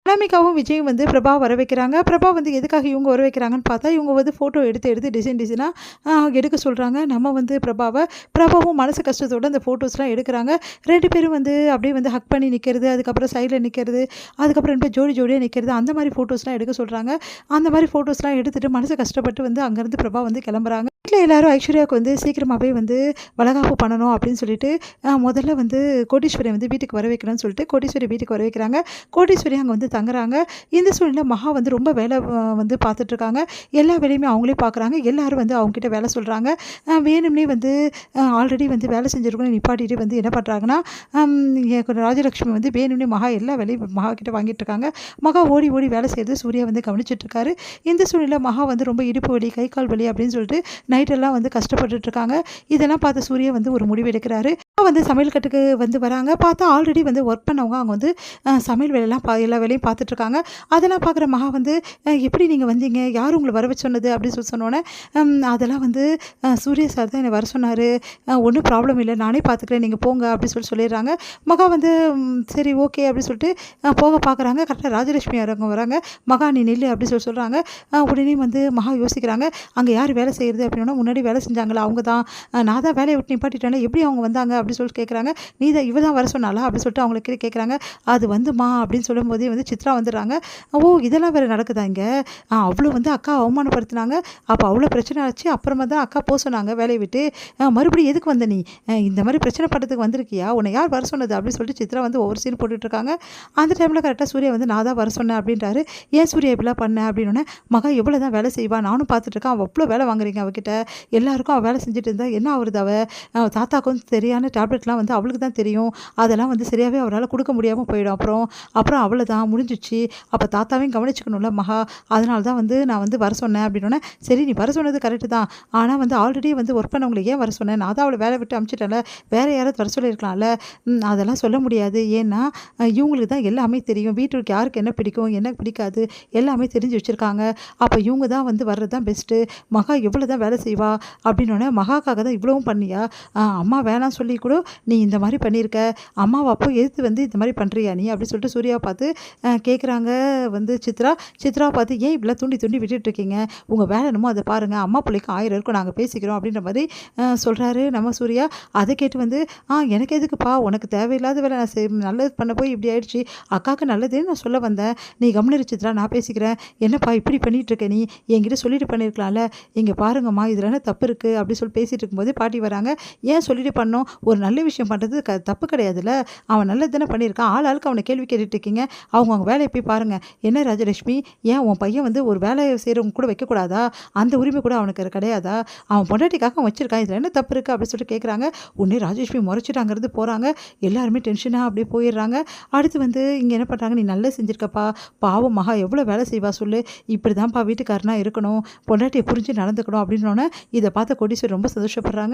அனாமிகாவும் விஜயும் வந்து பிரபா வர வைக்கிறாங்க. பிரபா வந்து எதுக்காக இவங்க வர வைக்கிறாங்கன்னு பார்த்தா, இவங்க வந்து ஃபோட்டோ எடுத்து எடுத்து டிசைன் டிசைனா எடுக்க சொல்றாங்க. நம்ம வந்து பிரபாவும் மனசு கஷ்டத்தோட அந்த ஃபோட்டோஸ்லாம் எடுக்குறாங்க. 2 பேரும் வந்து அப்படியே வந்து ஹக் பண்ணி நிக்கிறது, அதுக்கப்புறம் சைடுல நிக்கிறது, அதுக்கப்புறம் 2 பேரும் ஜோடி ஜோடியா நிக்கிறது, அந்த மாரி ஃபோட்டோஸ்லாம் எடுக்க சொல்றாங்க. அந்த மாரி ஃபோட்டோஸ்லாம் எடுத்துட்டு மனசு கஷ்டப்பட்டு வந்து அங்கேருந்து பிரபா வந்து கிளம்புறாங்க. வீட்ல எல்லாரும் ஐஸ்வர்யாவுக்கு வந்து சீக்கிரமாவே வந்து வளகாப்பு பண்ணணும் அப்படின்னு சொல்லிட்டு, முதல்ல வந்து கோடீஸ்வரிய வந்து வீட்டுக்கு வர வைக்கணும்னு சொல்லிட்டு, கோடீஸ்வரி வீட்டுக்கு வர வைக்கிறாங்க. கோடீஸ்வரி அங்க வந்து தங்குறாங்க. இந்த சூழ்நிலையில மகா வந்து ரொம்ப வேலை வந்து பார்த்துட்ருக்காங்க. எல்லா வேலையுமே அவங்களே பார்க்குறாங்க. எல்லாரும் வந்து அவங்ககிட்ட வேலை சொல்றாங்க. வேணும்னே வந்து ஆல்ரெடி வந்து வேலை செஞ்சிருக்கவங்கள நிப்பாட்டிட்டு வந்து என்ன பண்றாங்கன்னா, ராஜலட்சுமி வந்து வேணும்னே மகா எல்லா வேலையும் மகா கிட்ட வாங்கிட்டு இருக்காங்க. மகா ஓடி ஓடி வேலை செய்றது சூர்யா வந்து கவனிச்சுட்டு இருக்காரு. இந்த சூழ்நிலையில மகா வந்து ரொம்ப இடுப்பு வலி, கை கால் வலி அப்படின்னு சொல்லிட்டு நைட்டெல்லாம் வந்து கஷ்டப்பட்டுட்டு இருக்காங்க. இதெல்லாம் பார்த்து சூர்யா வந்து ஒரு முடிவு எடுக்கிறாரு. வந்து சமையல் கட்டுக்கு வந்து வராங்க. பார்த்தா ஆல்ரெடி வந்து ஒர்க் பண்ணவங்க அவங்க வந்து சமையல் வேலையெல்லாம் எல்லா வேலையும் பார்த்துட்ருக்காங்க. அதெல்லாம் பார்க்குற மகா வந்து எப்படி நீங்கள் வந்தீங்க? யார் உங்கள வர வச்சு சொன்னது? அப்படின்னு சொல்லி சொன்னோன்னே, அதெல்லாம் வந்து சூர்யா சார் தான் என்னை வர சொன்னார். ஒன்றும் ப்ராப்ளம் இல்லை, நானே பார்த்துக்கிறேன், நீங்கள் போங்க அப்படின்னு சொல்லிடுறாங்க. மகா வந்து சரி ஓகே அப்படின்னு சொல்லிட்டு போக பார்க்குறாங்க. கரெக்டாக ராஜலட்சுமி அவங்க வராங்க. மகா நீ நில்லு அப்படின்னு சொல்கிறாங்க. உடனே வந்து மகா யோசிக்கிறாங்க. அங்கே யார் வேலை செய்கிறது அப்படின்னா, முன்னாடி வேலை செஞ்சாங்களா அவங்க தான். நான் தான் வேலையை விட்டு நிப்பாட்டிட்டேன்னா எப்படி அவங்க வந்தாங்க அப்படின்னு சொல்லிட்டு கேட்குறாங்க. நீ தான் இவ தான் வர சொன்னாலா அப்படின்னு சொல்லிட்டு அவங்களுக்கு கேட்குறாங்க. அது வந்துமா அப்படின்னு சொல்லும்போதே வந்து சித்ரா வந்துடுறாங்க. ஓ இதெல்லாம் வேறு நடக்குதா இங்கே? அவ்வளோ வந்து அக்கா அவமானப்படுத்தினாங்க. அப்போ அவ்வளோ பிரச்சனை ஆச்சு. அப்புறமா தான் அக்கா போக சொன்னாங்க வேலையை விட்டு. மறுபடியும் எதுக்கு வந்த நீ? இந்த மாதிரி பிரச்சனை படுறதுக்கு வந்திருக்கியா? உன்னை யார் வர சொன்னது அப்படின்னு சொல்லிட்டு சித்ரா வந்து ஒவ்வொரு சீன் போட்டுட்ருக்காங்க. அந்த டைமில் கரெக்டாக சூர்யா வந்து நான் தான் வர சொன்னேன் அப்படின்றாரு. ஏன் சூர்யா இப்படிலாம் பண்ண அப்படின்னோடனே, மகா எவ்வளோ தான் வேலை செய்வா, நானும் பார்த்துட்ருக்கேன், அவள் அவ்வளோ வேலை வாங்குறீங்க அவகிட்ட, எல்லாருக்கும் அவள் வேலை செஞ்சுட்டு இருந்தா என்ன ஆகுறது? தாத்தாக்கும் சரியான டேப்லெட்லாம் வந்து அவளுக்கு தான் தெரியும். அதெல்லாம் வந்து சரியாகவே அவரால் கொடுக்க முடியாமல் போயிடும். அப்புறம் அவ்வளோதான் முடிஞ்சிச்சு. அப்போ தாத்தாவையும் கவனிச்சுக்கணும்ல மகா, அதனால தான் வந்து நான் வந்து வர சொன்னேன் அப்படின்னோடனே, சரி நீ வர சொன்னது கரெக்டு தான். ஆனால் வந்து ஆல்ரெடி வந்து ஒர்க் பண்ணவங்களை ஏன் வர சொன்னேன்? நான் தான் அவளை வேலை விட்டு அனுப்பிச்சிட்டேன்ல, வேறு யாராவது வர சொல்லியிருக்கலாம்ல. அதெல்லாம் சொல்ல முடியாது. ஏன்னா இவங்களுக்கு தான் எல்லாமே தெரியும். வீட்டுக்கு யாருக்கு என்ன பிடிக்கும் என்ன பிடிக்காது எல்லாமே தெரிஞ்சு வச்சுருக்காங்க. அப்போ இவங்க தான் வந்து வர்றது தான் பெஸ்ட்டு. மகா எவ்வளோ தான் வேலை செய்வா அப்படின்னோடனே, மகாக்காக தான் இவ்வளவும் பண்ணியா? அம்மா வேணாம் சொல்லி கூட நீ இந்த மாதிரி பண்ணியிருக்க. அம்மாவை அப்போ எதிர்த்து வந்து இந்த மாதிரி பண்ணுறியா நீ அப்படின்னு சொல்லிட்டு சூர்யாவை பார்த்து கேட்குறாங்க வந்து சித்ராவை பார்த்து ஏன் இப்படிலாம் தூண்டி தூண்டி விட்டுட்ருக்கீங்க? உங்கள் வேலை என்னமோ அதை பாருங்கள், அம்மா பிள்ளைக்கு 1000 இருக்கும், நாங்கள் பேசிக்கிறோம் அப்படின்ற மாதிரி சொல்கிறாரு நம்ம சூர்யா. அதை கேட்டு வந்து எனக்கு எதுக்குப்பா, உனக்கு தேவையில்லாத வேலை நான் நல்லது பண்ண போய் இப்படி ஆயிடுச்சு. அக்காவுக்கு நல்லதுன்னு நான் சொல்ல வந்தேன், நீ கம்முனு சித்ரா, நான் பேசிக்கிறேன். என்னப்பா இப்படி பண்ணிகிட்ருக்க நீ? என்கிட்ட சொல்லிட்டு பண்ணியிருக்கலாம்ல. இங்கே பாருங்கம்மா இதில் என்ன தப்பு இருக்குது அப்படின்னு சொல்லி பேசிகிட்டு இருக்கும்போது பாட்டி வராங்க. ஏன் சொல்லிட்டு பண்ணோம்? ஒரு நல்ல விஷயம் பண்ணுறது தப்பு கிடையாதுல்ல. அவன் நல்லது தானே பண்ணியிருக்கான். ஆளுக்கு அவனை கேள்வி கேட்டுட்ருக்கீங்க. அவங்க வேலையை போய் பாருங்கள். என்ன ராஜலட்சுமி, ஏன் உன் பையன் வந்து ஒரு வேலை செய்கிறவங்க கூட வைக்கக்கூடாதா? அந்த உரிமை கூட அவனுக்கு கிடையாதா? அவன் பொண்டாட்டிக்காக அவன் வச்சிருக்கான், இதில் என்ன தப்பு இருக்குது அப்படின்னு சொல்லிட்டு கேட்குறாங்க. உடனே ராஜலட்சுமி முறைச்சிட்டு அங்கேருந்து போகிறாங்க. எல்லாருமே டென்ஷனாக அப்படியே போயிடுறாங்க. அடுத்து வந்து இங்கே என்ன பண்ணுறாங்க, நீ நல்லா செஞ்சுருக்கப்பா, பாவம் மகா எவ்வளோ வேலை செய்வா சொல்லு, இப்படி தான்ப்பா வீட்டுக்காரனா இருக்கணும், பொண்டாட்டியை புரிஞ்சு நடந்துக்கணும் அப்படின்னோடனே இதை பார்த்த கோடீஸ்வரி ரொம்ப சந்தோஷப்படுறாங்க.